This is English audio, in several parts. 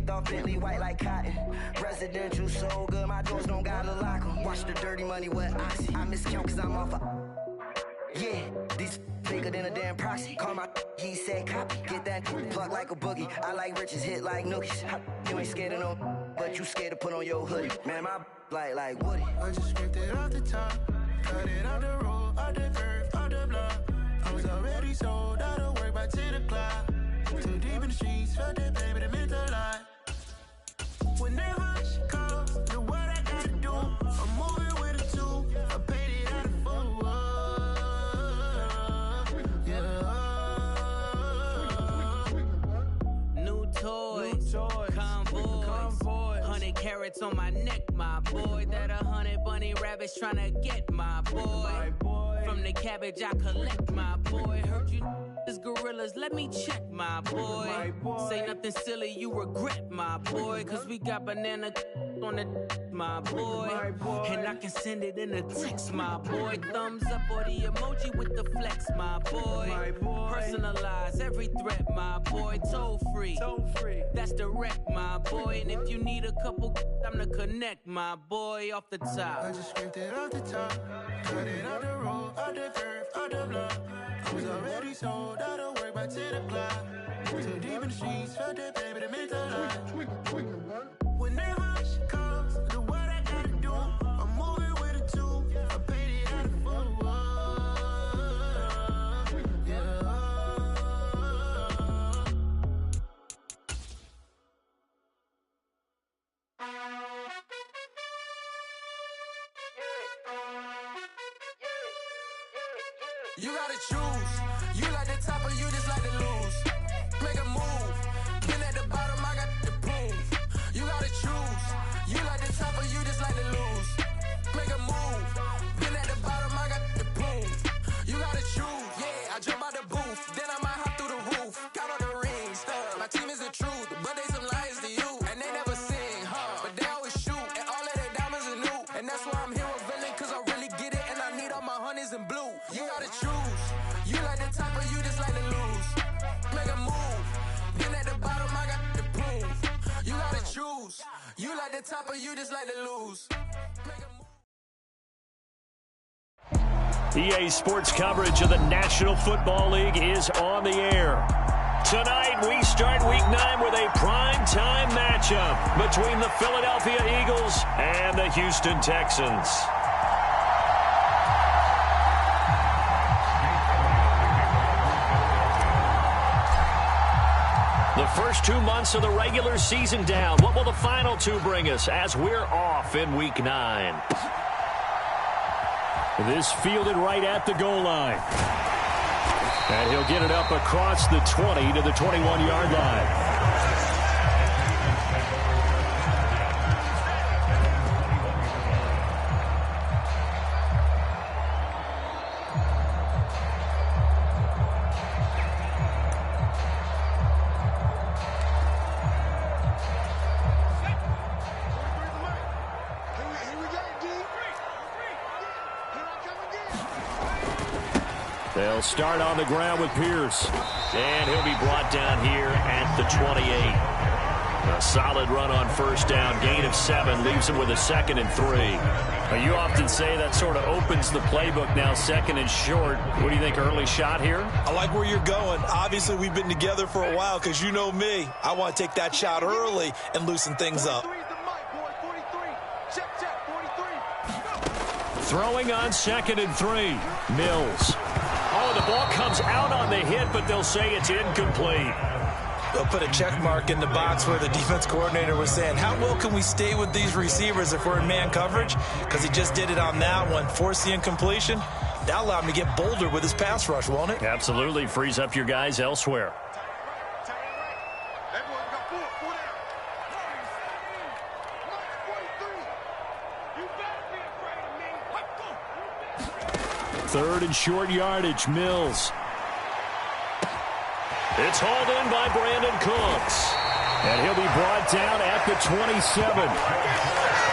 Kicked off Bentley white like cotton. Residential so good, my doors don't gotta lock 'em. Watch the dirty money with Oxy. I miscount cause I'm off yeah, these bigger than a damn proxy. Call my he said copy. Get that plug like a boogie. I like riches, hit like nookies. You ain't scared of no, but you scared to put on your hoodie. Man, my like Woody. I just scraped it off the top. Cut it off the road, off the curve, off the block. I was already sold out of work by 10 o'clock. Too deep in the streets, felt that baby, that meant a lot. When that hush comes, do what I gotta do. I'm moving with a two. I paid it out of full. Yeah. New toys, convoys. 100 carats on my neck, my boy. That 100 bunny rabbits tryna get my boy. From the cabbage I collect, my boy. Heard you is gorillas, let me check, my boy. Say nothing silly, you regret, my boy. Cause we got banana on the my boy. And I can send it in a text, my boy. Thumbs up or the emoji with the flex, my boy. Personalize every threat, my boy. Toll free, that's direct, my boy. And if you need a couple, I'm the connect, my boy. Off the top, I just scraped it off the top. Cut it off the road, off the curve, off the block. I was already sold out of work by 10 o'clock. Too deep in the streets, felt that baby, that meant a lot. When that hush comes, do what I gotta do. I'm moving with a two. I paid it out of full. Yeah. You gotta choose. You like the top or you just like to lose. Make a move. Been at the bottom, I got the proof. You gotta choose. You like the top or you just like to lose. Make a move. Been at the bottom, I got the proof. You gotta choose. Yeah, I jump out the booth. Then I might hop through the roof. Count on the rings. My team is the truth, but they some liars to you. And they never sing, but they always shoot. And all of their diamonds are new. And that's why I'm here with villain, cause I really get it. And I need all my honeys in blue. You gotta choose. You like the top or you just like to lose. Make a move. Been at the bottom, I got the proof. You gotta choose. You like the top or you just like to lose. Make a move. EA Sports coverage of the National Football League is on the air. Tonight, we start Week 9 with a prime-time matchup between the Philadelphia Eagles and the Houston Texans. The first 2 months of the regular season down. What will the final 2 bring us as we're off in Week 9? This fielded right at the goal line. And he'll get it up across the 20 to the 21-yard line. They'll start on the ground with Pierce. And he'll be brought down here at the 28. A solid run on first down. Gain of 7 leaves him with a 2nd and 3. Now, you often say that sort of opens the playbook now, 2nd and short. What do you think, early shot here? I like where you're going. Obviously, we've been together for a while because you know me. I want to take that shot early and loosen things up. Throwing on 2nd and 3. Mills. Oh, the ball comes out on the hit, but they'll say it's incomplete. They'll put a check mark in the box where the defense coordinator was saying, how well can we stay with these receivers if we're in man coverage? Because he just did it on that one, forced the incompletion. That allowed him to get bolder with his pass rush, won't it? Absolutely. Frees up your guys elsewhere. Third and short yardage, Mills. It's hauled in by Brandon Cooks. And he'll be brought down at the 27.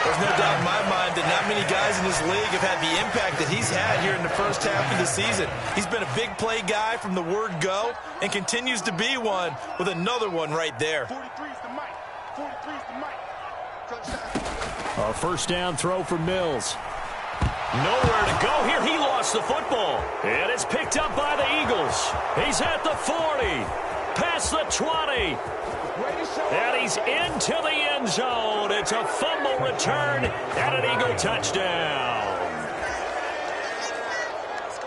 There's no doubt in my mind that not many guys in this league have had the impact that he's had here in the first half of the season. He's been a big play guy from the word go and continues to be one with another one right there. 43 is the mic. 43 A first down throw for Mills. Nowhere to go here. He lost the football. And it's picked up by the Eagles. He's at the 40. Past the 20. And he's into the end zone. It's a fumble return and an Eagle touchdown.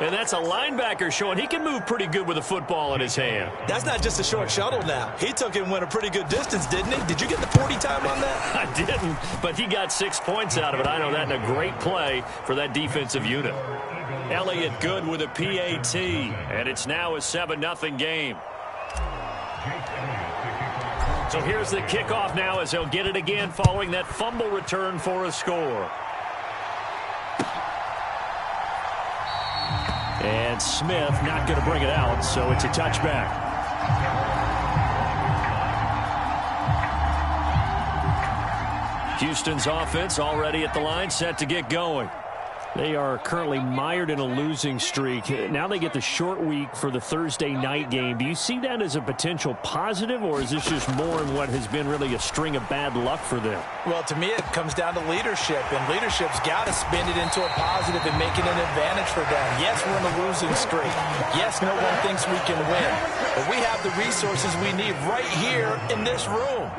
And that's a linebacker showing he can move pretty good with a football in his hand. That's not just a short shuttle now. He took it and went a pretty good distance, didn't he? Did you get the 40 time on that? I didn't, but he got 6 points out of it. I know that, and a great play for that defensive unit. Elliott good with a PAT, and it's now a 7-0 game. So here's the kickoff now as he'll get it again following that fumble return for a score. And Smith not going to bring it out, so it's a touchback. Houston's offense already at the line, set to get going. They are currently mired in a losing streak. Now they get the short week for the Thursday night game. Do you see that as a potential positive, or is this just more in what has been really a string of bad luck for them? Well, to me, it comes down to leadership, and leadership's got to spin it into a positive and make it an advantage for them. Yes, we're in a losing streak. Yes, no one thinks we can win, but we have the resources we need right here in this room.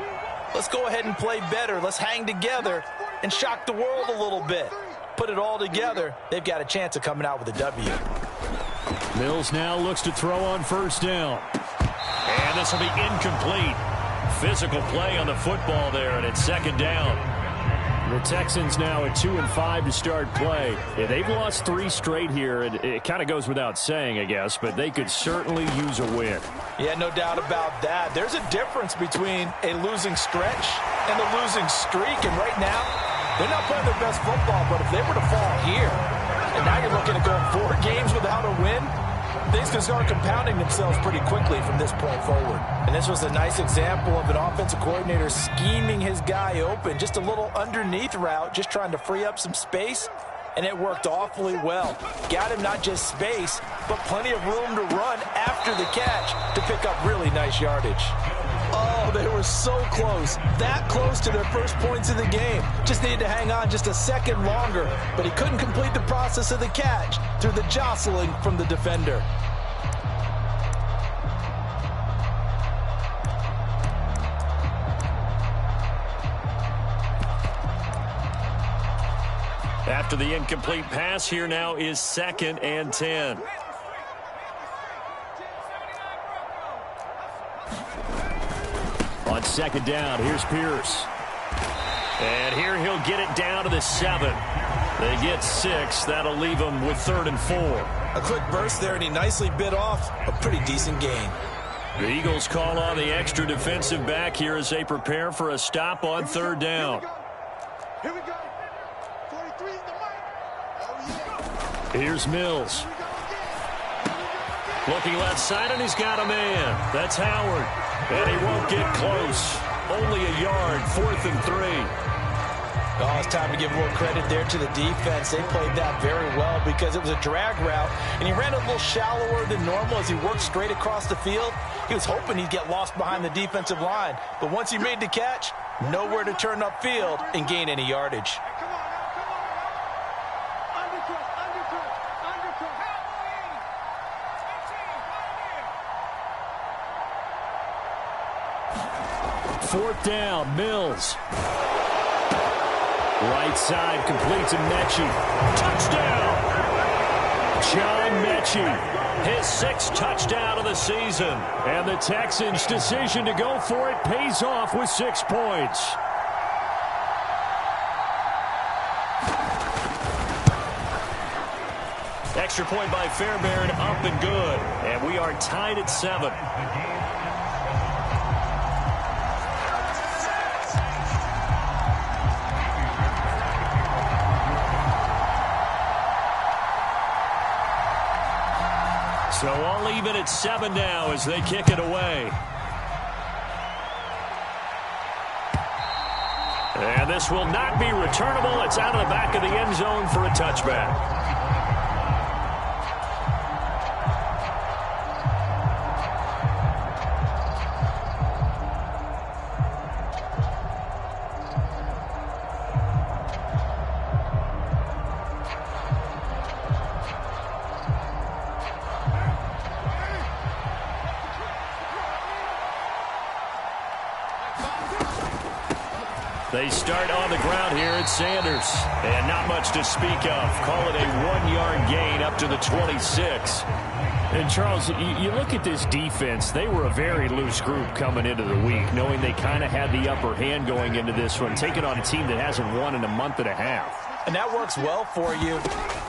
Let's go ahead and play better. Let's hang together and shock the world a little bit. Put it all together, they've got a chance of coming out with a W. Mills now looks to throw on first down. And this will be incomplete. Physical play on the football there, and it's second down. The Texans now at 2-5 to start play. Yeah, they've lost 3 straight here. It kind of goes without saying, I guess, but they could certainly use a win. Yeah, no doubt about that. There's a difference between a losing stretch and a losing streak, and right now, they're not playing their best football, but if they were to fall here, and now you're looking at going 4 games without a win, things can start compounding themselves pretty quickly from this point forward. And this was a nice example of an offensive coordinator scheming his guy open, just a little underneath route, just trying to free up some space, and it worked awfully well. Got him not just space, but plenty of room to run after the catch to pick up really nice yardage. Oh, they were so close, that close to their first points of the game. Just needed to hang on just a second longer, but he couldn't complete the process of the catch through the jostling from the defender. After the incomplete pass, here now is 2nd and 10. On second down, here's Pierce. And here he'll get it down to the 7. They get 6. That'll leave them with 3rd and 4. A quick burst there, and he nicely bit off a pretty decent gain. The Eagles call on the extra defensive back here as they prepare for a stop on 3rd down. Here we go. 43 in the mic. Oh, yeah. Here's Mills. Looking left side, and he's got a man. That's Howard. And he won't get close. Only a yard, 4th and 3. Oh, it's time to give more credit there to the defense. They played that very well because it was a drag route, and he ran a little shallower than normal as he worked straight across the field. He was hoping he'd get lost behind the defensive line, but once he made the catch, nowhere to turn upfield and gain any yardage. Fourth down, Mills. Right side completes to Mechie. Touchdown! John Mechie, his 6th touchdown of the season. And the Texans' decision to go for it pays off with 6 points. Extra point by Fairbairn, up and good. And we are tied at 7. So all even at 7 now as they kick it away. And this will not be returnable. It's out of the back of the end zone for a touchback. They start on the ground here at Sanders. And not much to speak of. Call it a 1-yard gain up to the 26. And, Charles, you look at this defense. They were a very loose group coming into the week, knowing they kind of had the upper hand going into this one, taking on a team that hasn't won in a month and a half. And that works well for you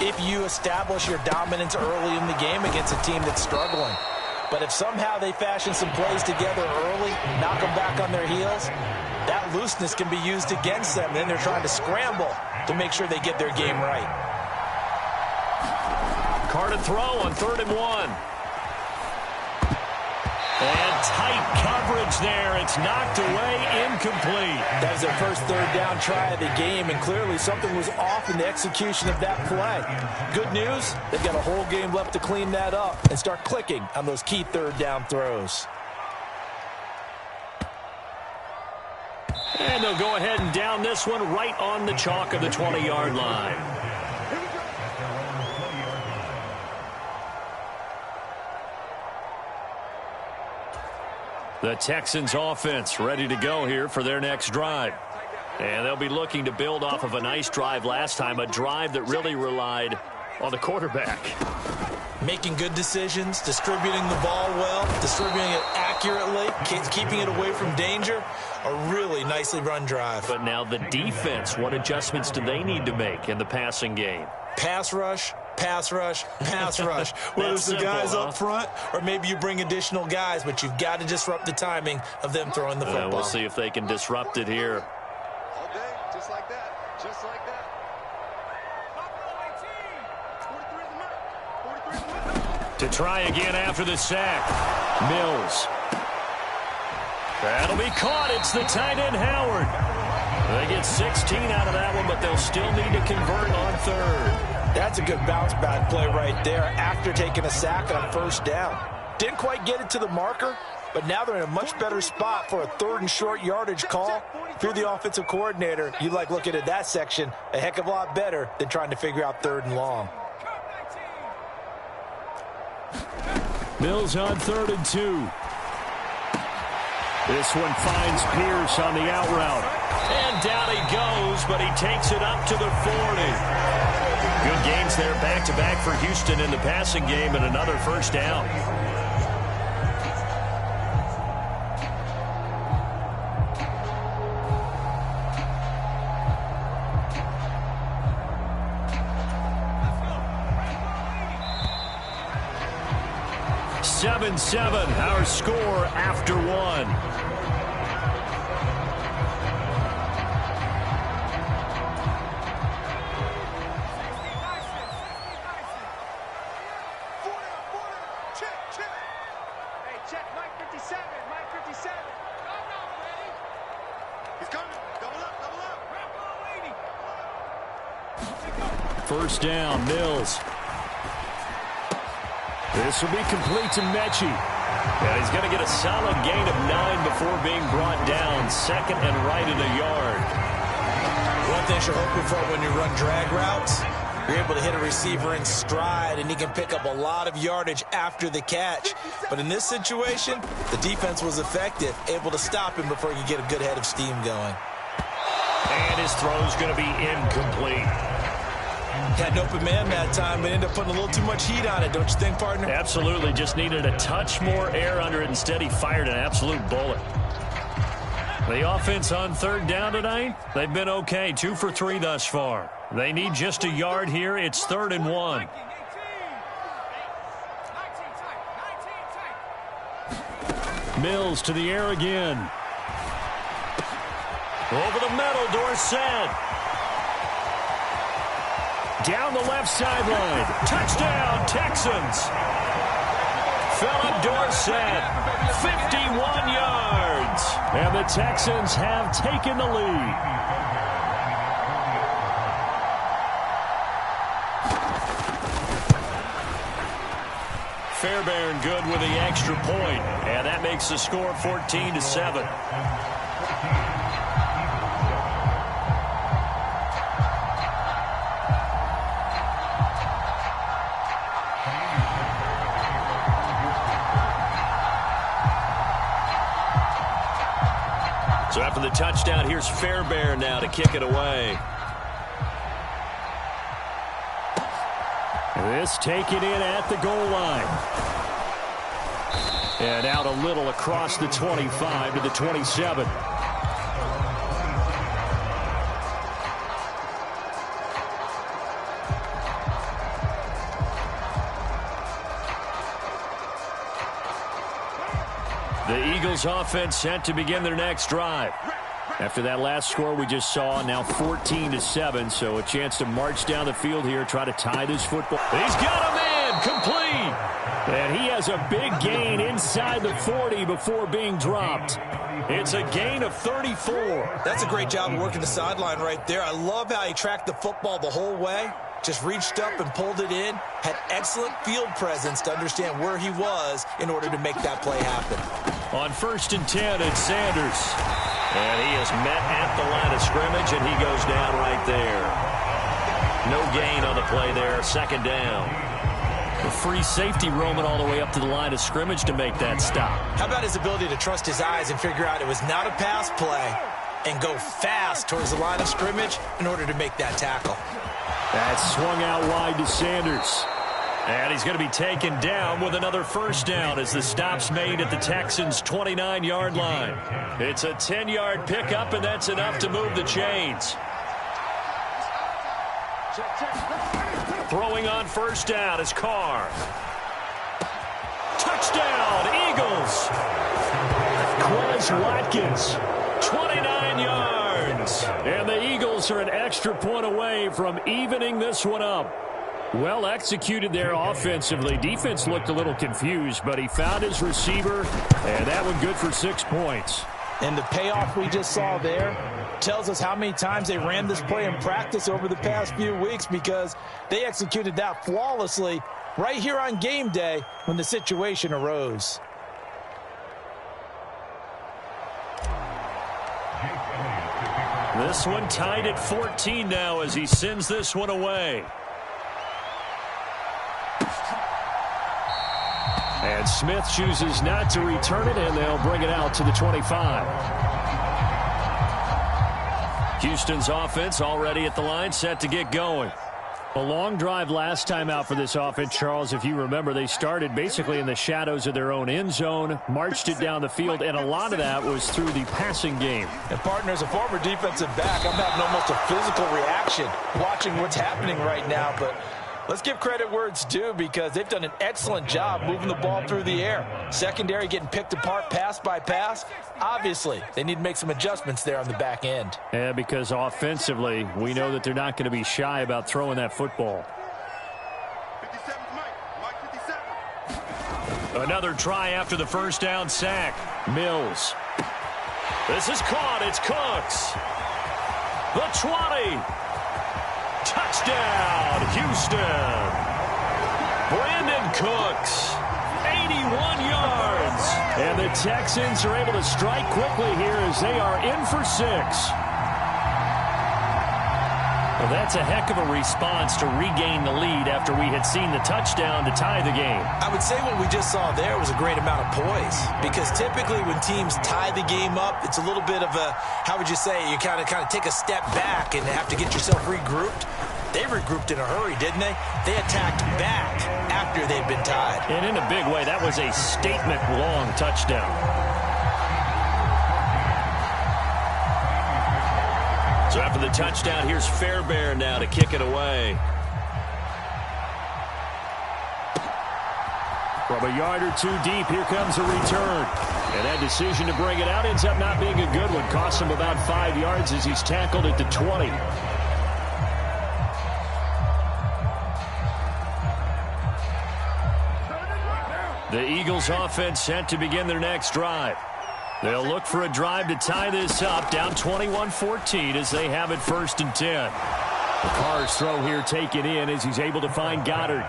if you establish your dominance early in the game against a team that's struggling. But if somehow they fashion some plays together early, knock them back on their heels, that looseness can be used against them. Then they're trying to scramble to make sure they get their game right. Carr to throw on 3rd and 1. And tight coverage there. It's knocked away, incomplete. That was their first 3rd down try of the game, and clearly something was off in the execution of that play. Good news, they've got a whole game left to clean that up and start clicking on those key 3rd down throws. And they'll go ahead and down this one right on the chalk of the 20-yard line. The Texans offense ready to go here for their next drive. And they'll be looking to build off of a nice drive last time, a drive that really relied on the quarterback. Making good decisions, distributing the ball well, distributing it accurately, keeping it away from danger. A really nicely run drive. But now the defense, what adjustments do they need to make in the passing game? Pass rush, pass rush, pass rush. Whether it's the guys up front or maybe you bring additional guys, but you've got to disrupt the timing of them throwing the football. We'll see if they can disrupt it here. All day, just like that, just like that. To try again after the sack. Mills. That'll be caught. It's the tight end, Howard. They get 16 out of that one, but they'll still need to convert on 3rd. That's a good bounce back play right there after taking a sack on 1st down. Didn't quite get it to the marker, but now they're in a much better spot for a 3rd and short yardage call. If you're the offensive coordinator, you like looking at that section a heck of a lot better than trying to figure out 3rd and long. Mills on 3rd and 2. This one finds Pierce on the out route. And down he goes, but he takes it up to the 40. Good gains there back-to-back for Houston in the passing game and another 1st down. Seven, our score after 1. First down, Mills. This will be complete to Mechie. And he's going to get a solid gain of 9 before being brought down. 2nd and right in a yard. One thing you're hoping for when you run drag routes, you're able to hit a receiver in stride, and he can pick up a lot of yardage after the catch. But in this situation, the defense was effective, able to stop him before he could get a good head of steam going. And his throw's going to be incomplete. Had an open man that time, but ended up putting a little too much heat on it, don't you think, partner? Absolutely. Just needed a touch more air under it. Instead, he fired an absolute bullet. The offense on 3rd down tonight, they've been okay. 2 for 3 thus far. They need just a yard here. It's 3rd and 1. Mills to the air again. Over the middle, Dorsett. Down the left sideline. Touchdown, Texans. Philip Dorsett, 51 yards. And the Texans have taken the lead. Fairbairn good with the extra point. And that makes the score 14-7. So after the touchdown, here's Fairbairn now to kick it away. This taken in at the goal line. And out a little across the 25 to the 27. The Eagles offense set to begin their next drive. After that last score we just saw, now 14-7, so a chance to march down the field here, try to tie this football. He's got a man, complete. And he has a big gain inside the 40 before being dropped. It's a gain of 34. That's a great job of working the sideline right there. I love how he tracked the football the whole way. Just reached up and pulled it in. Had excellent field presence to understand where he was in order to make that play happen. On 1st and 10, it's Sanders. And he is met at the line of scrimmage, and he goes down right there. No gain on the play there, second down. The free safety roaming all the way up to the line of scrimmage to make that stop. How about his ability to trust his eyes and figure out it was not a pass play and go fast towards the line of scrimmage in order to make that tackle. That swung out wide to Sanders. And he's going to be taken down with another first down as the stop's made at the Texans' 29-yard line. It's a 10-yard pickup, and that's enough to move the chains. Throwing on first down is Carr. Touchdown, Eagles. Quez Watkins, 29 yards. And the Eagles are an extra point away from evening this one up. Well executed there offensively. Defense looked a little confused, but he found his receiver, and that one good for 6 points. And the payoff we just saw there tells us how many times they ran this play in practice over the past few weeks, because they executed that flawlessly right here on game day when the situation arose. This one tied at 14 now as he sends this one away. And Smith chooses not to return it, and they'll bring it out to the 25. Houston's offense already at the line, set to get going. A long drive last time out for this offense, Charles. If you remember, they started basically in the shadows of their own end zone, marched it down the field, and a lot of that was through the passing game. And, partner, as a former defensive back, I'm having almost a physical reaction watching what's happening right now, but let's give credit where it's due, because they've done an excellent job moving the ball through the air. Secondary getting picked apart pass by pass. Obviously, they need to make some adjustments there on the back end. Yeah, because offensively, we know that they're not going to be shy about throwing that football. 57's Mike. 57. Another try after the first down sack. Mills. This is caught. It's Cooks. The 20. Touchdown, Houston. Brandon Cooks, 81 yards. And the Texans are able to strike quickly here as they are in for 6. Well, that's a heck of a response to regain the lead after we had seen the touchdown to tie the game. I would say what we just saw there was a great amount of poise, because typically when teams tie the game up, it's a little bit of a, how would you say, you kind of take a step back and have to get yourself regrouped. They regrouped in a hurry, didn't they? They attacked back after they'd been tied. And in a big way, that was a statement-long touchdown. So after the touchdown, here's Fairbairn now to kick it away. From a yard or two deep, here comes a return. And that decision to bring it out ends up not being a good one. Costs him about 5 yards as he's tackled at the 20. The Eagles offense set to begin their next drive. They'll look for a drive to tie this up, down 21-14 as they have it 1st and 10. The Carr's throw here taken in as he's able to find Goddard.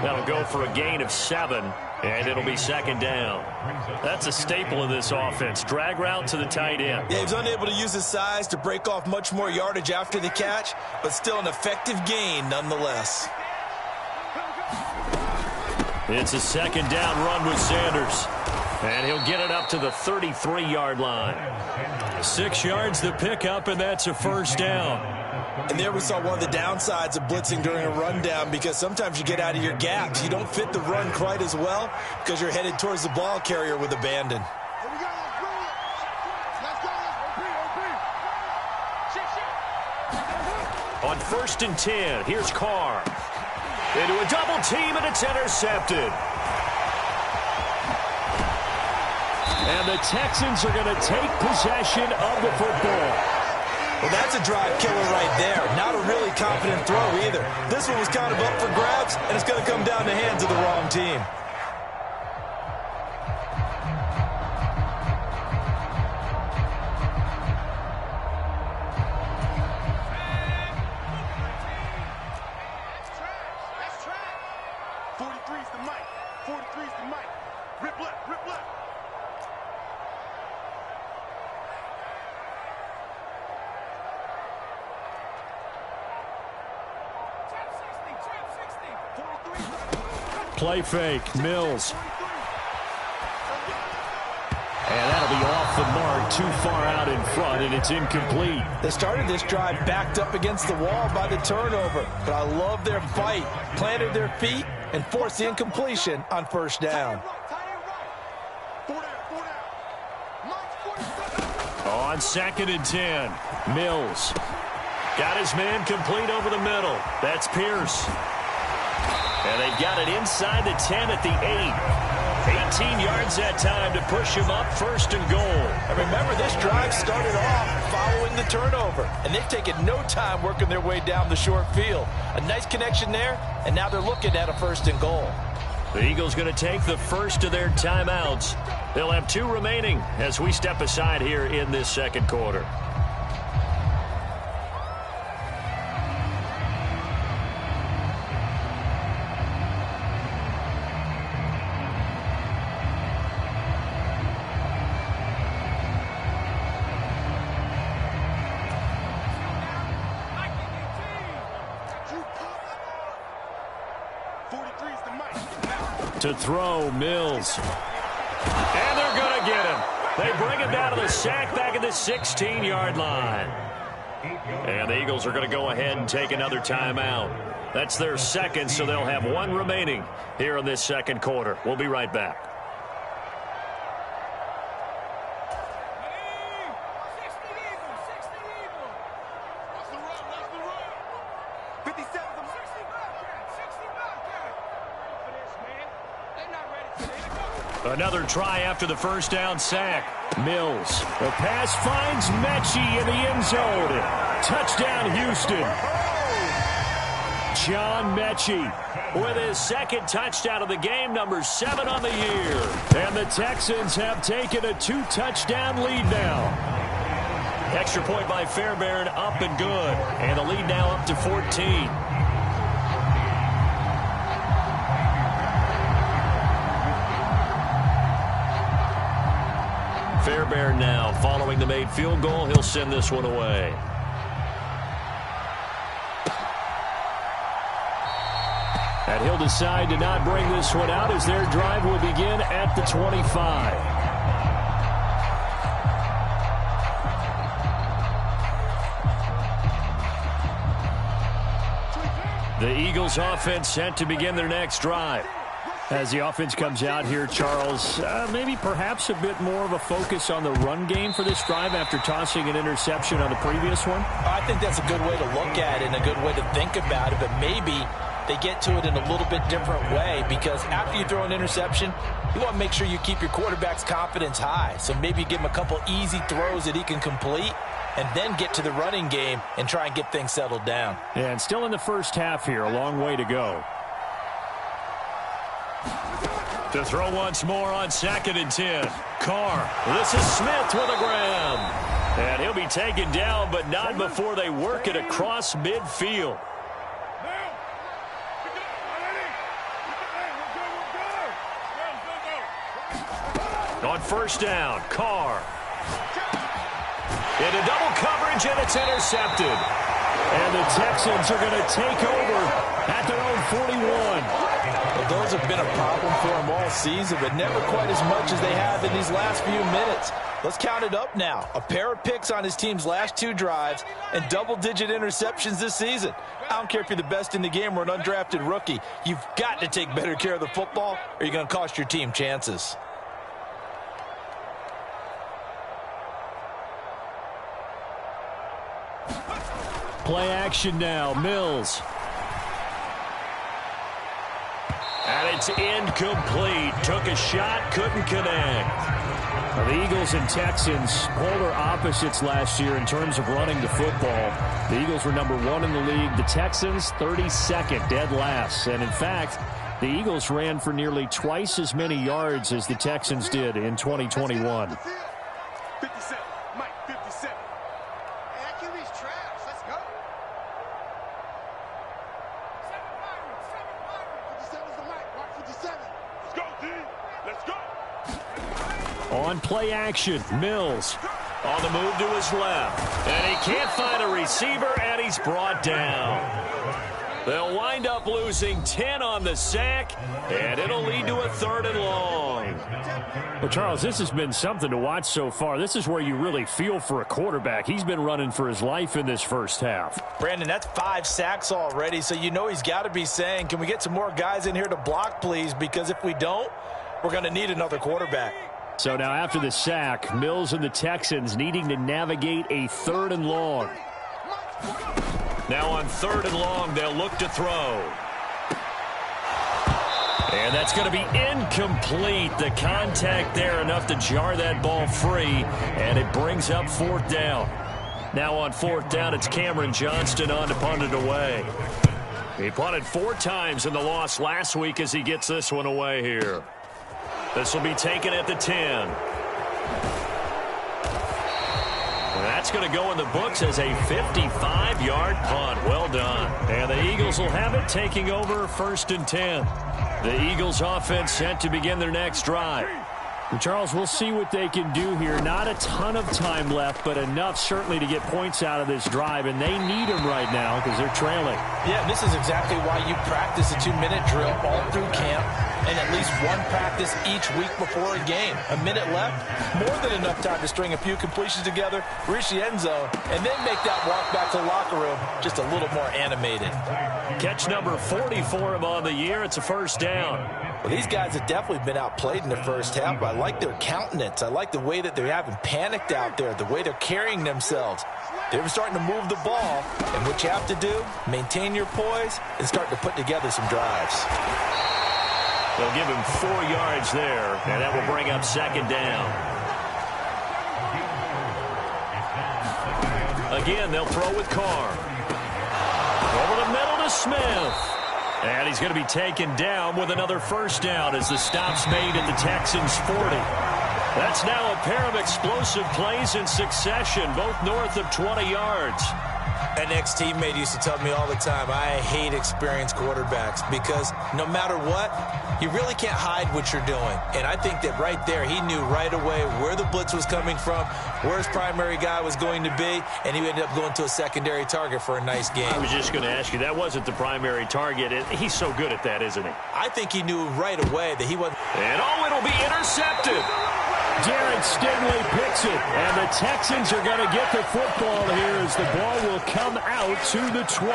That'll go for a gain of 7, and it'll be 2nd down. That's a staple of this offense. Drag route to the tight end. Yeah, he's unable to use his size to break off much more yardage after the catch, but still an effective gain nonetheless. It's a 2nd down run with Sanders. And he'll get it up to the 33-yard line. 6 yards the pickup, and that's a first down. And there we saw one of the downsides of blitzing during a rundown, because sometimes you get out of your gaps. You don't fit the run quite as well because you're headed towards the ball carrier with abandon. On 1st and 10, here's Carr. Into a double team, and it's intercepted. And the Texans are going to take possession of the football. Well, that's a drive killer right there. Not a really confident throw either. This one was kind of up for grabs, and it's going to come down the hands of the wrong team. Play fake, Mills. And that'll be off the mark, too far out in front, and it's incomplete. They started this drive backed up against the wall by the turnover, but I love their fight. Planted their feet and forced the incompletion on 1st down. On 2nd and 10, Mills. Got his man complete over the middle. That's Pierce. And they've got it inside the 10 at the 8. 18 yards that time to push him up 1st and goal. And remember, this drive started off following the turnover, and they've taken no time working their way down the short field. A nice connection there, and now they're looking at a 1st and goal. The Eagles going to take the first of their timeouts. They'll have 2 remaining as we step aside here in this 2nd quarter. To throw, Mills. And they're going to get him. They bring him down to the sack back at the 16-yard line. And the Eagles are going to go ahead and take another timeout. That's their 2nd, so they'll have 1 remaining here in this 2nd quarter. We'll be right back. Another try after the 1st down sack. Mills. The pass finds Mechie in the end zone. Touchdown, Houston. John Mechie with his 2nd touchdown of the game, number 7 on the year. And the Texans have taken a 2-touchdown lead now. Extra point by Fairbairn, up and good. And the lead now up to 14. Fairbairn now following the made field goal. He'll send this one away. And he'll decide to not bring this one out as their drive will begin at the 25. The Eagles offense set to begin their next drive. As the offense comes out here, Charles, maybe perhaps a bit more of a focus on the run game for this drive after tossing an interception on the previous one? I think that's a good way to look at it and a good way to think about it, but maybe they get to it in a little bit different way, because after you throw an interception, you want to make sure you keep your quarterback's confidence high. So maybe give him a couple easy throws that he can complete and then get to the running game and try and get things settled down. Yeah, and still in the first half here, a long way to go. To throw once more on 2nd and 10. Carr. This is Smith with a grab. And he'll be taken down, but not before they work it across midfield. On 1st down, Carr. Into double coverage, and it's intercepted. And the Texans are going to take over at their own 41. Well, those have been a problem for them all season, but never quite as much as they have in these last few minutes. Let's count it up now. A pair of picks on his team's last 2 drives and double-digit interceptions this season. I don't care if you're the best in the game or an undrafted rookie. You've got to take better care of the football or you're going to cost your team chances. Play action now. Mills. And it's incomplete. Took a shot, couldn't connect. The Eagles and Texans, polar opposites last year in terms of running the football. The Eagles were number 1 in the league. The Texans, 32nd, dead last. And in fact, the Eagles ran for nearly twice as many yards as the Texans did in 2021. 57, Mike, 57. Hey, that QB's trash. Let's go. 57's the Mike, Mark 57. Let's go, D. Let's go. On play action, Mills on the move to his left. And he can't find a receiver, and he's brought down. They'll wind up losing 10 on the sack, and it'll lead to a 3rd and long. Well, Charles, this has been something to watch so far. This is where you really feel for a quarterback. He's been running for his life in this first half. Brandon, that's 5 sacks already, so you know he's got to be saying, can we get some more guys in here to block, please? Because if we don't, we're going to need another quarterback. So now after the sack, Mills and the Texans needing to navigate a 3rd and long. Now on 3rd and long, they'll look to throw. And that's going to be incomplete. The contact there enough to jar that ball free, and it brings up 4th down. Now on 4th down, it's Cameron Johnston on to punt it away. He punted 4 times in the loss last week as he gets this one away here. This will be taken at the 10. That's going to go in the books as a 55-yard punt. Well done. And the Eagles will have it, taking over 1st and 10. The Eagles offense set to begin their next drive. And Charles, we'll see what they can do here. Not a ton of time left, but enough certainly to get points out of this drive, and they need them right now because they're trailing. Yeah, this is exactly why you practice a 2-minute drill all through camp and at least 1 practice each week before a game. A minute left, more than enough time to string a few completions together, reach the end zone, and then make that walk back to the locker room just a little more animated. Catch number 40 for him on the year. It's a 1st down. Well, these guys have definitely been outplayed in the first half, but I like their countenance. I like the way that they haven't panicked out there, the way they're carrying themselves. They're starting to move the ball, and what you have to do, maintain your poise and start to put together some drives. They'll give him 4 yards there, and that will bring up 2nd down. Again, they'll throw with Carr. Over the middle to Smith. And he's going to be taken down with another 1st down as the stop's made at the Texans' 40. That's now a pair of explosive plays in succession, both north of 20 yards. An ex-teammate used to tell me all the time, I hate experienced quarterbacks because no matter what, you really can't hide what you're doing. And I think that right there, he knew right away where the blitz was coming from, where his primary guy was going to be, and he ended up going to a secondary target for a nice game. I was just going to ask you, that wasn't the primary target. He's so good at that, isn't he? I think he knew right away that he wasn't. And it'll be intercepted. Jared Stingley picks it, and the Texans are going to get the football here as the ball will come out to the 20.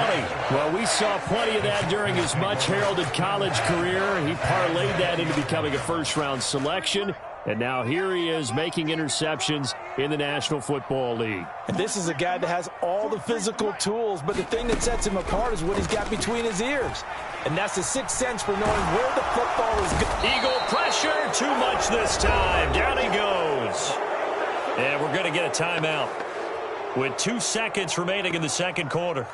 Well, we saw plenty of that during his much-heralded college career. He parlayed that into becoming a first-round selection, and now here he is making interceptions in the National Football League. And this is a guy that has all the physical tools, but the thing that sets him apart is what he's got between his ears. And that's the 6th sense for knowing where the football is going. Eagle pressure, too much this time. Down he goes. And we're going to get a timeout with 2 seconds remaining in the 2nd quarter.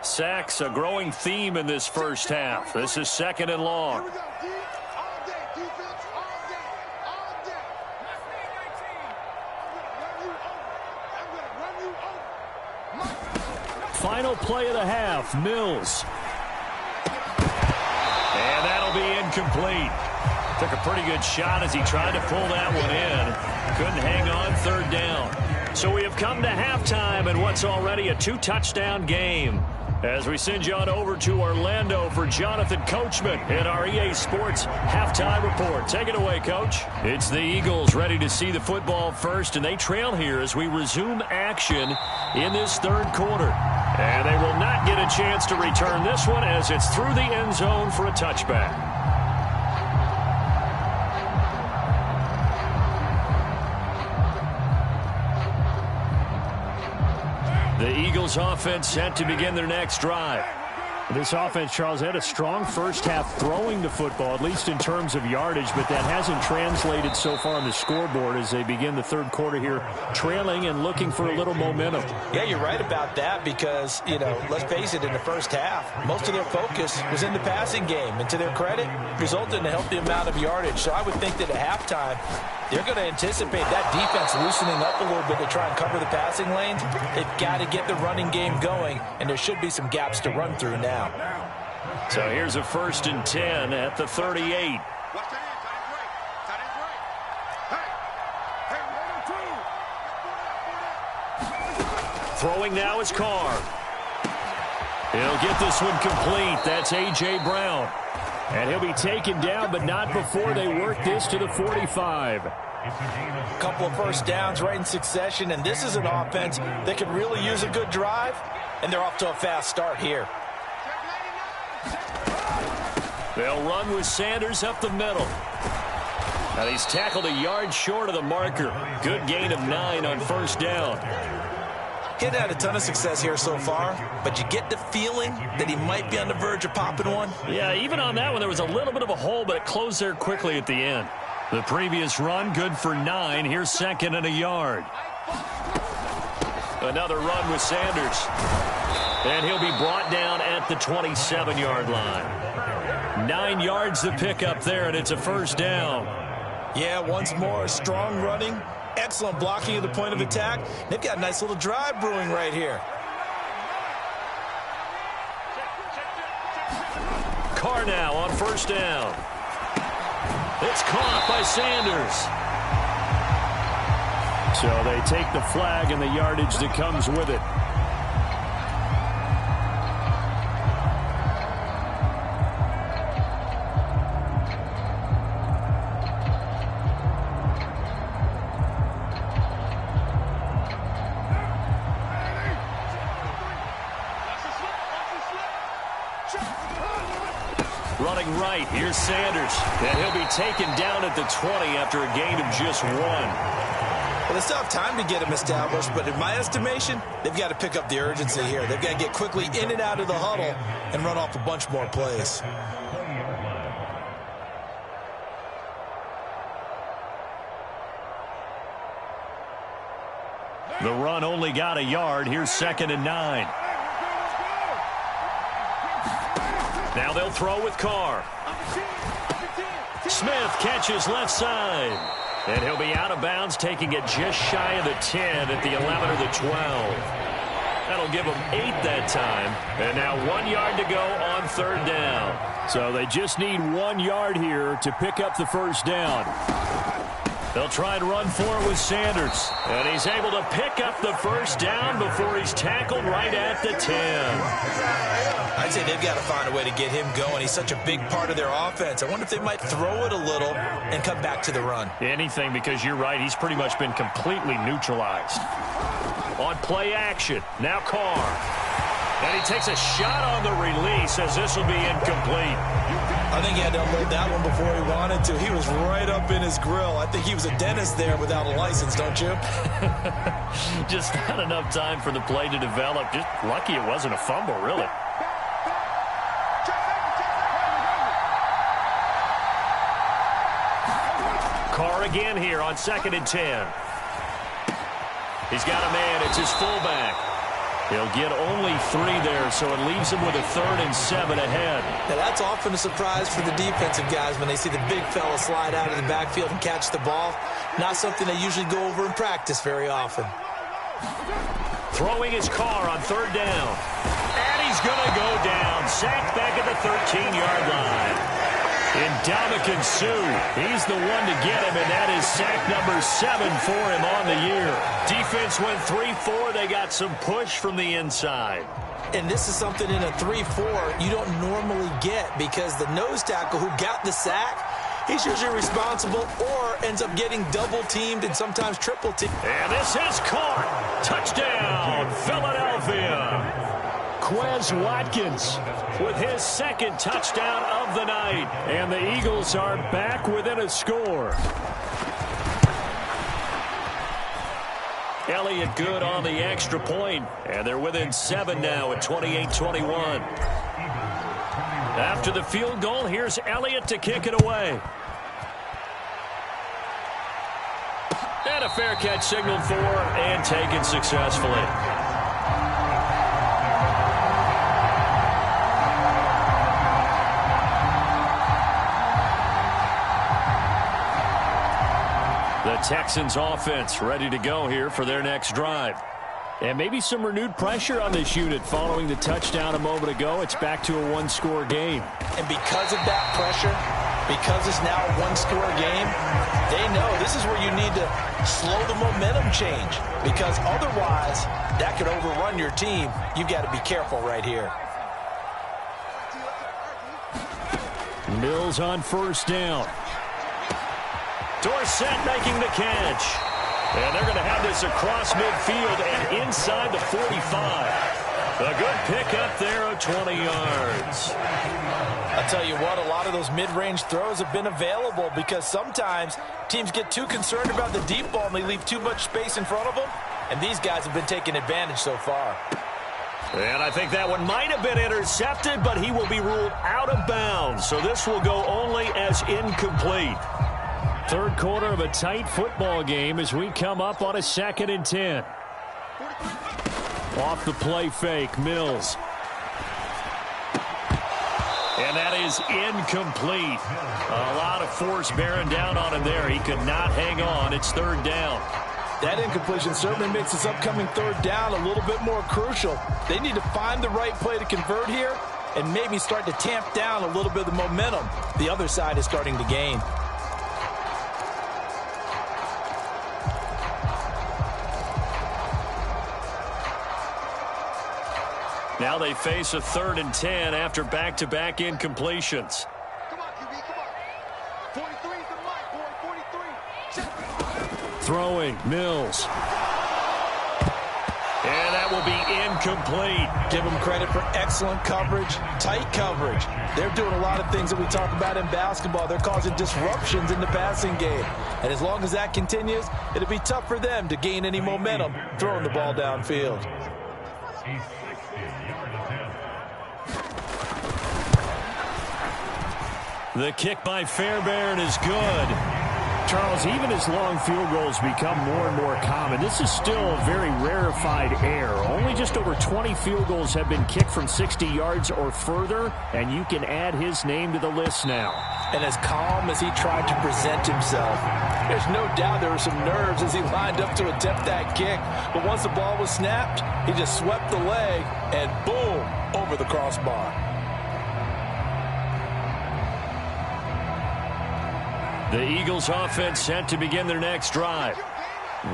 Sacks, a growing theme in this first half. This is 2nd and long. Here we go, D. All day, defense, all day, all day. I'm going to run you over. Final play of the half, Mills. And that'll be incomplete. Took a pretty good shot as he tried to pull that one in. Couldn't hang on 3rd down. So we have come to halftime in what's already a 2-touchdown game. As we send you on over to Orlando for Jonathan Coachman in our EA Sports Halftime Report. Take it away, Coach. It's the Eagles ready to see the football first, and they trail here as we resume action in this third quarter. And they will not get a chance to return this one as it's through the end zone for a touchback. The Eagles offense set to begin their next drive. This offense, Charles, had a strong first half throwing the football, at least in terms of yardage, but that hasn't translated so far on the scoreboard as they begin the third quarter here, trailing and looking for a little momentum. Yeah, you're right about that because, let's face it, in the first half, most of their focus was in the passing game, and to their credit, resulted in a healthy amount of yardage. So I would think that at halftime, they're going to anticipate that defense loosening up a little bit to try and cover the passing lanes. They've got to get the running game going, and there should be some gaps to run through now. So here's a 1st and 10 at the 38. Throwing now is Carr. He'll get this one complete. That's A.J. Brown. And he'll be taken down, but not before they work this to the 45. A couple of first downs right in succession, and this is an offense that could really use a good drive, and they're off to a fast start here. They'll run with Sanders up the middle. And he's tackled a yard short of the marker. Good gain of 9 on first down. He hadn't had a ton of success here so far, but you get the feeling that he might be on the verge of popping one. Yeah, even on that one, there was a little bit of a hole, but it closed there quickly at the end. The previous run, good for 9. Here's 2nd and a yard. Another run with Sanders. And he'll be brought down at the 27-yard line. 9 yards to pick up there, and it's a first down. Yeah, once more, strong running. Excellent blocking at the point of attack. They've got a nice little drive brewing right here. Carr now on first down. It's caught by Sanders. So they take the flag and the yardage that comes with it. Running right, here's Sanders. And he'll be taken down at the 20 after a gain of just 1. Well, they still have time to get him established, but in my estimation, they've got to pick up the urgency here. They've got to get quickly in and out of the huddle and run off a bunch more plays. The run only got a yard. Here's 2nd and 9. Now they'll throw with Carr. Smith catches left side. And he'll be out of bounds, taking it just shy of the 10 at the 11 or the 12. That'll give them 8 that time. And now 1 yard to go on third down. So they just need 1 yard here to pick up the first down. They'll try and run for it with Sanders. And he's able to pick up the first down before he's tackled right at the 10. I'd say they've got to find a way to get him going. He's such a big part of their offense. I wonder if they might throw it a little and come back to the run. Anything, because you're right. He's pretty much been completely neutralized. On play action, now Carr. And he takes a shot on the release as this will be incomplete. I think he had to unload that one before he wanted to. He was right up in his grill. I think he was a dentist there without a license, don't you? Just not enough time for the play to develop. Just lucky it wasn't a fumble, really. Carr again here on 2nd and 10. He's got a man. It's his fullback. He'll get only 3 there, so it leaves him with a 3rd and 7 ahead. Now that's often a surprise for the defensive guys when they see the big fella slide out of the backfield and catch the ball. Not something they usually go over in practice very often. Throwing his Carr on 3rd down. And he's going to go down. Sacked back at the 13-yard line. Ndamukong Suh, he's the one to get him, and that is sack number 7 for him on the year. Defense went 3-4. They got some push from the inside. And this is something in a 3-4 you don't normally get, because the nose tackle who got the sack, he's usually responsible or ends up getting double-teamed and sometimes triple-teamed. And this is caught. Touchdown, Philadelphia. Quez Watkins with his second touchdown of the night. And the Eagles are back within a score. Elliott good on the extra point, and they're within 7 now at 28-21. After the field goal, here's Elliott to kick it away. And a fair catch signaled for and taken successfully. The Texans offense ready to go here for their next drive. And maybe some renewed pressure on this unit following the touchdown a moment ago. It's back to a one-score game. And because of that pressure, because it's now a one-score game, they know this is where you need to slow the momentum change, because otherwise that could overrun your team. You've got to be careful right here. Mills on first down. Dorsett making the catch. And they're going to have this across midfield and inside the 45. A good pickup there of 20 yards. I'll tell you what, a lot of those mid-range throws have been available, because sometimes teams get too concerned about the deep ball and they leave too much space in front of them. And these guys have been taking advantage so far. And I think that one might have been intercepted, but he will be ruled out of bounds. So this will go only as incomplete. Third quarter of a tight football game as we come up on a 2nd and 10. Off the play fake, Mills. And that is incomplete. A lot of force bearing down on him there. He could not hang on. It's 3rd down. That incompletion certainly makes this upcoming 3rd down a little bit more crucial. They need to find the right play to convert here and maybe start to tamp down a little bit of the momentum the other side is starting to gain. Now they face a 3rd and 10 after back-to-back incompletions. Come on, QB, come on. 43 is the mark, boy. 43. Check. Throwing, Mills. And that will be incomplete. Give them credit for excellent coverage, tight coverage. They're doing a lot of things that we talk about in basketball. They're causing disruptions in the passing game. And as long as that continues, it'll be tough for them to gain any momentum throwing the ball downfield. The kick by Fairbairn is good. Charles, even as long field goals become more and more common, this is still a very rarefied air. Only just over 20 field goals have been kicked from 60 yards or further, and you can add his name to the list now. And as calm as he tried to present himself, there's no doubt there were some nerves as he lined up to attempt that kick. But once the ball was snapped, he just swept the leg and boom, over the crossbar. The Eagles offense set to begin their next drive.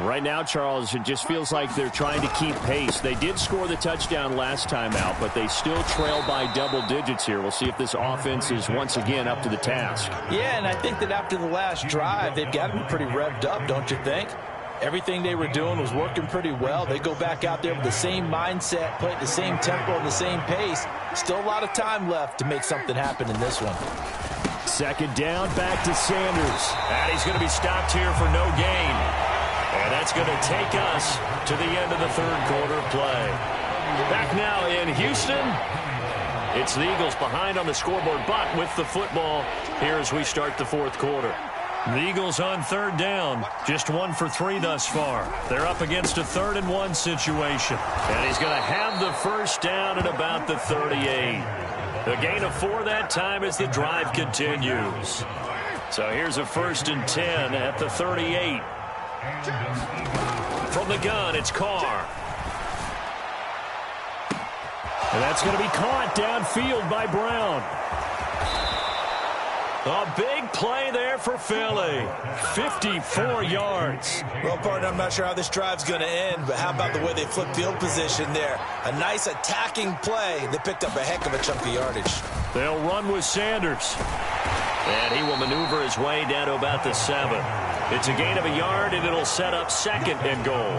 Right now, Charles, it just feels like they're trying to keep pace. They did score the touchdown last time out, but they still trail by double digits here. We'll see if this offense is once again up to the task. Yeah, and I think that after the last drive, they've got to be pretty revved up, don't you think? Everything they were doing was working pretty well. They go back out there with the same mindset, play at the same tempo and the same pace. Still a lot of time left to make something happen in this one. 2nd down, back to Sanders. And he's going to be stopped here for no gain. And that's going to take us to the end of the 3rd quarter play. Back now in Houston. It's the Eagles behind on the scoreboard, but with the football here as we start the 4th quarter. The Eagles on 3rd down, just 1 for 3 thus far. They're up against a 3rd and 1 situation. And he's going to have the first down at about the 38. A gain of 4 that time as the drive continues. So here's a 1st and 10 at the 38. From the gun, it's Carr. And that's going to be caught downfield by Brown. A big play there for Philly. 54 yards. Well, partner, I'm not sure how this drive's going to end, but how about the way they flipped field position there? A nice attacking play. They picked up a heck of a chunk of yardage. They'll run with Sanders. And he will maneuver his way down to about the 7. It's a gain of a yard, and it'll set up 2nd and goal.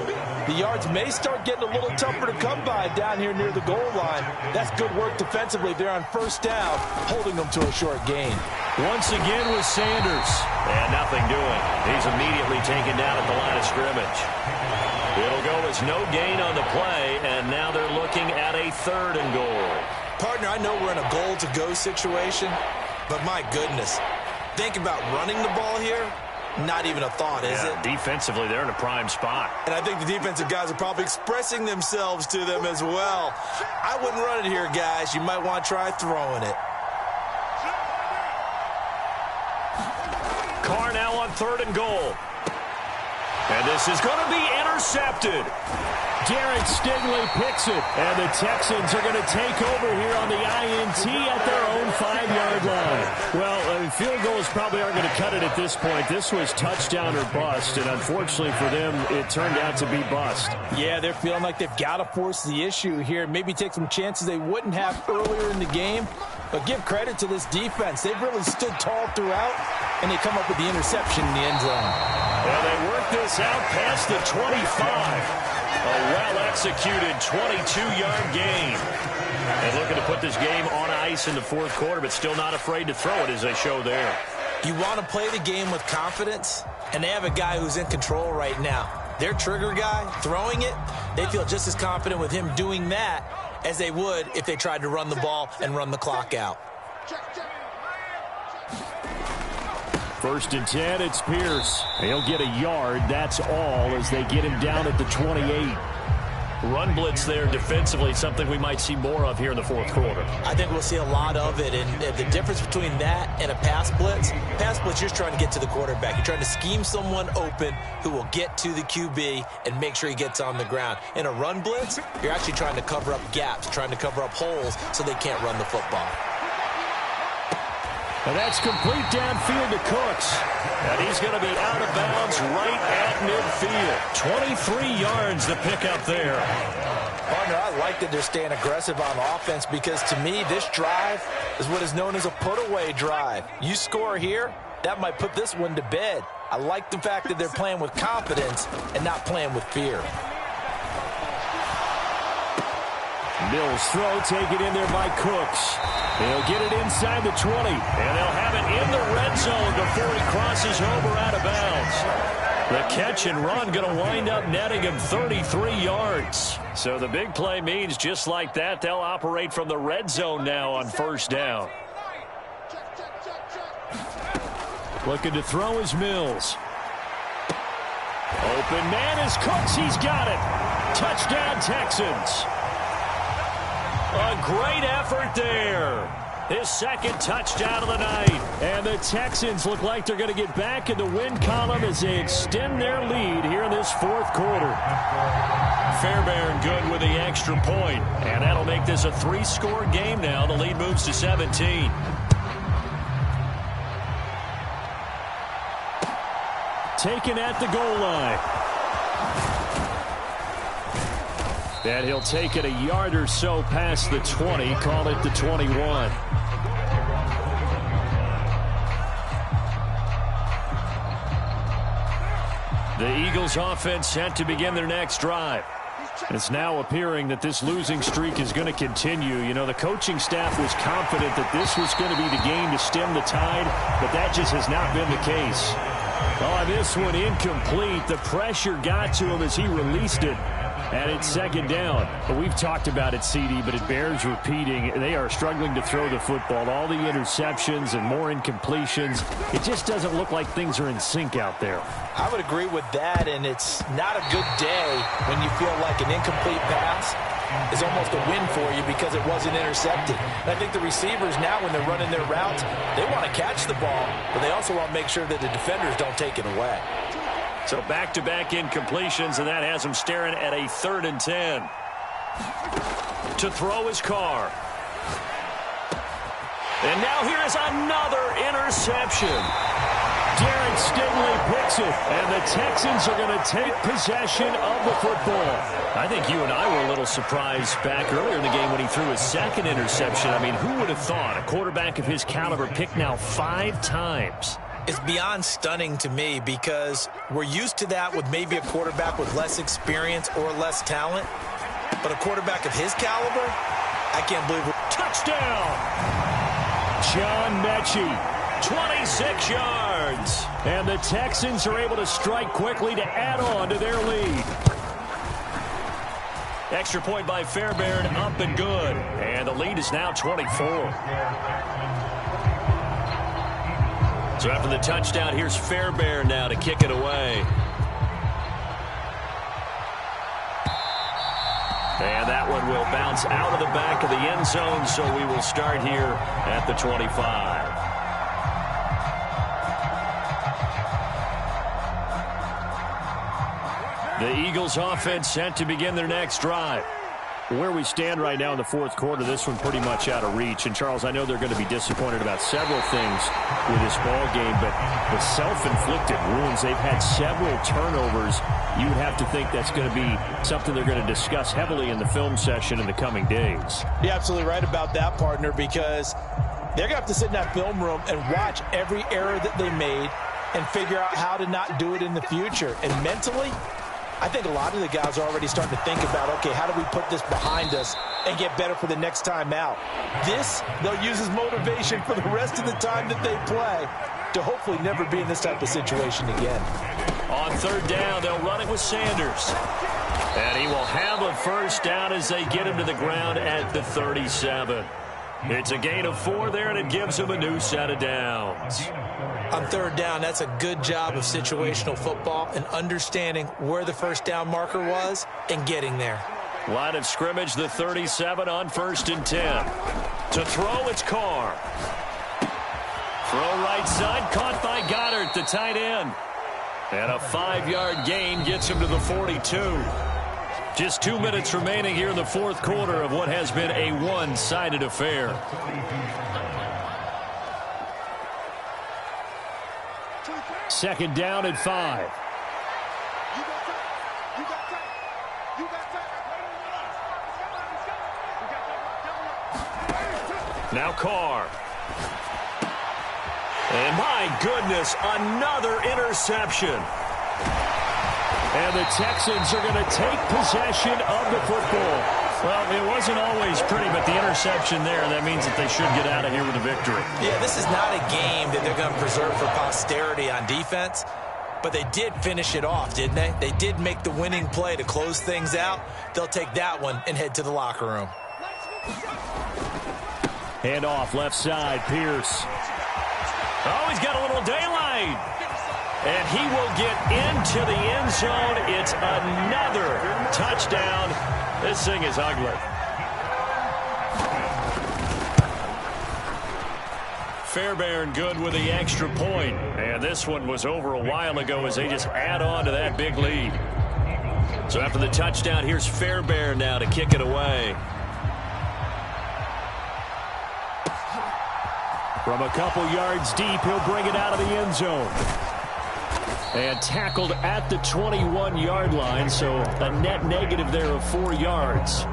The yards may start getting a little tougher to come by down here near the goal line. That's good work defensively. They're on 1st down, holding them to a short gain. Once again with Sanders. And nothing doing. He's immediately taken down at the line of scrimmage. It'll go as no gain on the play, and now they're looking at a 3rd and goal. Partner, I know we're in a goal-to-go situation, but my goodness, think about running the ball here. Not even a thought, is it? Defensively, they're in a prime spot. And I think the defensive guys are probably expressing themselves to them as well. I wouldn't run it here, guys. You might want to try throwing it. Carr now on 3rd and goal. And this is going to be intercepted. Derek Stingley picks it. And the Texans are going to take over here on the INT at their own 5-yard line. Well, field goals probably aren't going to cut it at this point. This was touchdown or bust, and unfortunately for them, it turned out to be bust. Yeah, they're feeling like they've got to force the issue here. Maybe take some chances they wouldn't have earlier in the game. But give credit to this defense. They've really stood tall throughout, and they come up with the interception in the end zone. Well, they work this out past the 25. A well-executed 22-yard gain. And looking to put this game on ice in the 4th quarter, but still not afraid to throw it as they show there. You want to play the game with confidence, and they have a guy who's in control right now. Their trigger guy, throwing it, they feel just as confident with him doing that as they would if they tried to run the ball and run the clock out. 1st and 10, it's Pierce. He'll get a yard, that's all, as they get him down at the 28. Run blitz there defensively, something we might see more of here in the 4th quarter. I think we'll see a lot of it, and the difference between that and a pass blitz, you're just trying to get to the quarterback. You're trying to scheme someone open who will get to the QB and make sure he gets on the ground. In a run blitz, you're actually trying to cover up gaps, trying to cover up holes so they can't run the football. And that's complete downfield to Cooks. And he's going to be out of bounds right at midfield. 23 yards to pick up there. Partner, I like that they're staying aggressive on offense because to me, this drive is what is known as a put-away drive. You score here, that might put this one to bed. I like the fact that they're playing with confidence and not playing with fear. Mills throw taken in there by Cooks. They'll get it inside the 20, and they'll have it in the red zone before he crosses over out of bounds. The catch and run going to wind up netting him 33 yards. So the big play means just like that, they'll operate from the red zone now on 1st down. Looking to throw is Mills. Open man is Cooks. He's got it. Touchdown, Texans. A great effort there. His 2nd touchdown of the night. And the Texans look like they're going to get back in the win column as they extend their lead here in this 4th quarter. Fairbairn good with the extra point. And that'll make this a 3-score game now. The lead moves to 17. Taken at the goal line. And he'll take it a yard or so past the 20, call it the 21. The Eagles offense set to begin their next drive. It's now appearing that this losing streak is going to continue. You know, the coaching staff was confident that this was going to be the game to stem the tide, but that just has not been the case. Oh, this one incomplete. The pressure got to him as he released it. And it's 2nd down. But we've talked about it, CD, but it bears repeating. They are struggling to throw the football. All the interceptions and more incompletions. It just doesn't look like things are in sync out there. I would agree with that, and it's not a good day when you feel like an incomplete pass is almost a win for you because it wasn't intercepted. And I think the receivers now, when they're running their routes, they want to catch the ball, but they also want to make sure that the defenders don't take it away. So back-to-back incompletions, and that has him staring at a 3rd and 10. To throw his Carr. And now here is another interception. Derek Stingley picks it, and the Texans are going to take possession of the football. I think you and I were a little surprised back earlier in the game when he threw his second interception. I mean, who would have thought a quarterback of his caliber picked now 5 times? It's beyond stunning to me because we're used to that with maybe a quarterback with less experience or less talent. But a quarterback of his caliber, I can't believe it. Touchdown! John Mechie. 26 yards. And the Texans are able to strike quickly to add on to their lead. Extra point by Fairbairn, up and good. And the lead is now 24. So after the touchdown, here's Fairbairn now to kick it away. And that one will bounce out of the back of the end zone, so we will start here at the 25. The Eagles offense set to begin their next drive. Where we stand right now in the fourth quarter, this one pretty much out of reach. And, Charles, I know they're going to be disappointed about several things with this ball game, but the self-inflicted wounds, they've had several turnovers. You would have to think that's going to be something they're going to discuss heavily in the film session in the coming days. You're absolutely right about that, partner, because they're going to have to sit in that film room and watch every error that they made and figure out how to not do it in the future. And mentally, I think a lot of the guys are already starting to think about, okay, how do we put this behind us and get better for the next time out? This, they'll use as motivation for the rest of the time that they play to hopefully never be in this type of situation again. On third down, they'll run it with Sanders. And he will have a first down as they get him to the ground at the 37. It's a gain of 4 there, and it gives him a new set of downs. On third down, that's a good job of situational football and understanding where the first down marker was and getting there. Line of scrimmage, the 37 on 1st and 10. To throw, it's Carr. Throw right side, caught by Goddard, the tight end. And a 5-yard gain gets him to the 42. Just 2 minutes remaining here in the fourth quarter of what has been a one-sided affair. Second down and 5. Now Carr. And my goodness, another interception. And the Texans are going to take possession of the football. Well, it wasn't always pretty, but the interception there, that means that they should get out of here with a victory. Yeah, this is not a game that they're going to preserve for posterity on defense, but they did finish it off, didn't they? They did make the winning play to close things out. They'll take that one and head to the locker room. Hand off left side, Pierce. Oh, he's got a little daylight. And he will get into the end zone. It's another touchdown. This thing is ugly. Fairbairn good with the extra point. And this one was over a while ago as they just add on to that big lead. So after the touchdown, here's Fairbairn now to kick it away. From a couple yards deep, he'll bring it out of the end zone. And tackled at the 21-yard line, so a net negative there of 4 yards.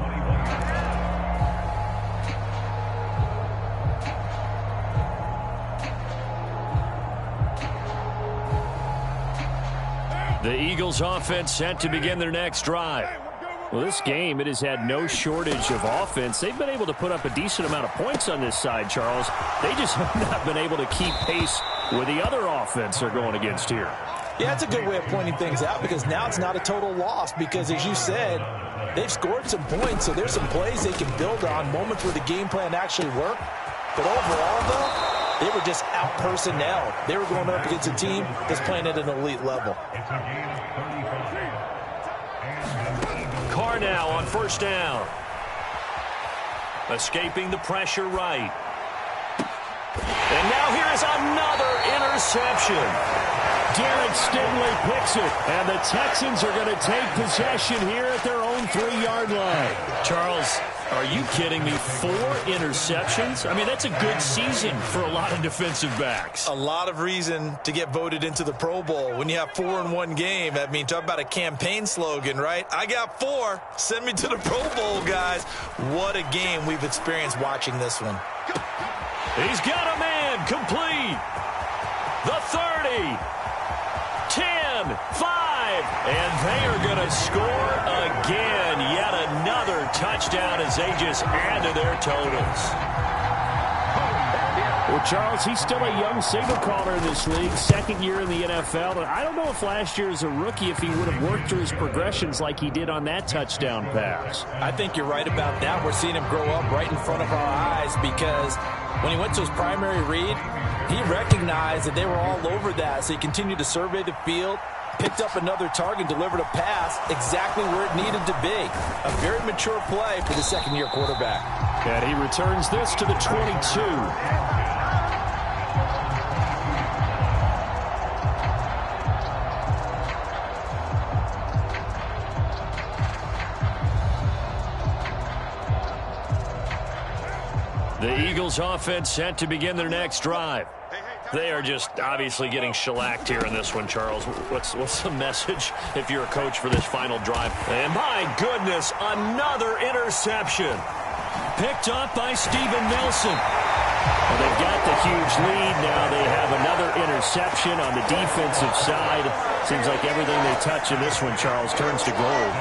The Eagles offense set to begin their next drive. Well, this game, it has had no shortage of offense. They've been able to put up a decent amount of points on this side, Charles. They just have not been able to keep pace with the other offense they're going against here. Yeah, it's a good way of pointing things out because now it's not a total loss because, as you said, they've scored some points, so there's some plays they can build on, moments where the game plan actually worked. But overall, though, they were just out-personnel. They were going up against a team that's playing at an elite level. Carr now on first down. Escaping the pressure right. And now here is another interception. Derek Stingley picks it, and the Texans are going to take possession here at their own 3-yard line. Charles, are you kidding me? 4 interceptions? I mean, that's a good season for a lot of defensive backs. A lot of reason to get voted into the Pro Bowl. When you have 4 in one game, I mean, talk about a campaign slogan, right? I got 4. Send me to the Pro Bowl, guys. What a game we've experienced watching this one. He's got a man complete. The 30. 10, 5, and they are going to score again. Yet another touchdown as they just add to their totals. Well, Charles, he's still a young signal caller in this league, second year in the NFL. And I don't know if last year as a rookie if he would have worked through his progressions like he did on that touchdown pass. I think you're right about that. We're seeing him grow up right in front of our eyes because when he went to his primary read, he recognized that they were all over that, so he continued to survey the field, picked up another target, delivered a pass exactly where it needed to be. A very mature play for the second-year quarterback. And he returns this to the 22. The Eagles offense set to begin their next drive. They are just obviously getting shellacked here in this one, Charles. What's the message if you're a coach for this final drive? And my goodness, another interception. Picked up by Steven Nelson. Well, they've got the huge lead. Now they have another interception on the defensive side. Seems like everything they touch in this one, Charles, turns to gold.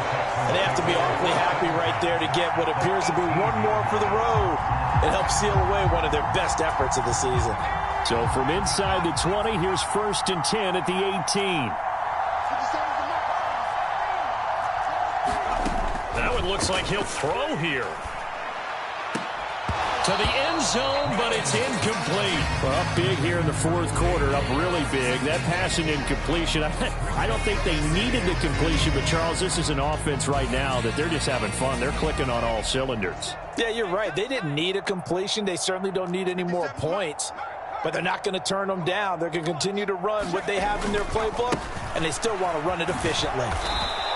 And they have to be awfully happy right there to get what appears to be one more for the road. It helps seal away one of their best efforts of the season. So from inside the 20, here's 1st and 10 at the 18. That one looks like he'll throw here. To the end zone, but it's incomplete. Well, up big here in the 4th quarter, up really big. That passing incompletion, I don't think they needed the completion, but Charles, this is an offense right now that they're just having fun. They're clicking on all cylinders. Yeah, you're right. They didn't need a completion. They certainly don't need any more points, but they're not going to turn them down. They're going to continue to run what they have in their playbook, and they still want to run it efficiently.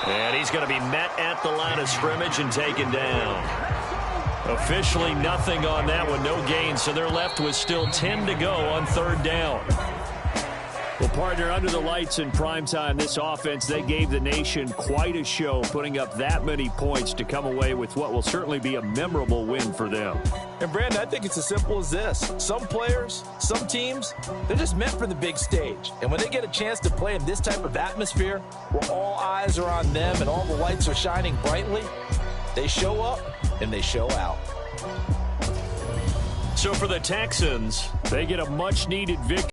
And he's going to be met at the line of scrimmage and taken down. Officially nothing on that one, no gain, so they're left with still 10 to go on 3rd down. Well, partner, under the lights in primetime, this offense, they gave the nation quite a show, putting up that many points to come away with what will certainly be a memorable win for them. And, Brandon, I think it's as simple as this. Some players, some teams, they're just meant for the big stage. And when they get a chance to play in this type of atmosphere where all eyes are on them and all the lights are shining brightly, they show up and they show out. So for the Texans, they get a much-needed victory.